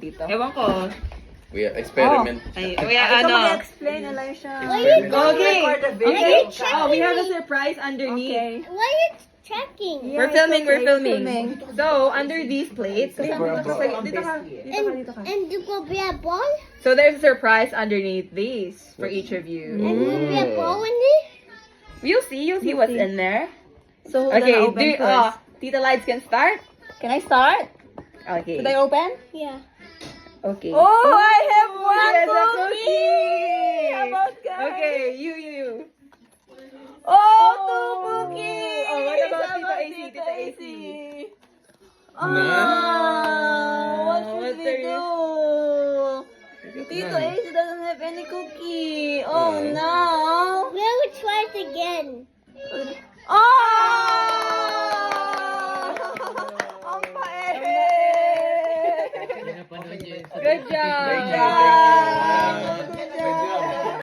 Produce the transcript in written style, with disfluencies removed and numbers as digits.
Dito. Ewan ko. We experiment. Ay, Ikaw ano. mag-explain, Elisha. Okay. Okay. Oh, we have a surprise underneath. Okay. Why are you checking? We're Yeah, filming, it's we're okay, filming. So, under these plates, dito ka. And it will be a ball? So, there's a surprise underneath these for each of you. And will be a ball in it? You'll see what's in there. So, hold Okay, on, open first. Tita Lights can start. Can I start? Okay. Should I open? Yeah. Okay. Oh, I have one Yes, a cookie! cookie! How about guys? Okay, you. Oh, two cookies! Oh, what about How Tita AC? Tita Tita AC? What should we there do? Tito None. AC doesn't have any cookie. Oh, no. We will try it again. Oh! Ang pait! Good job. Thank you.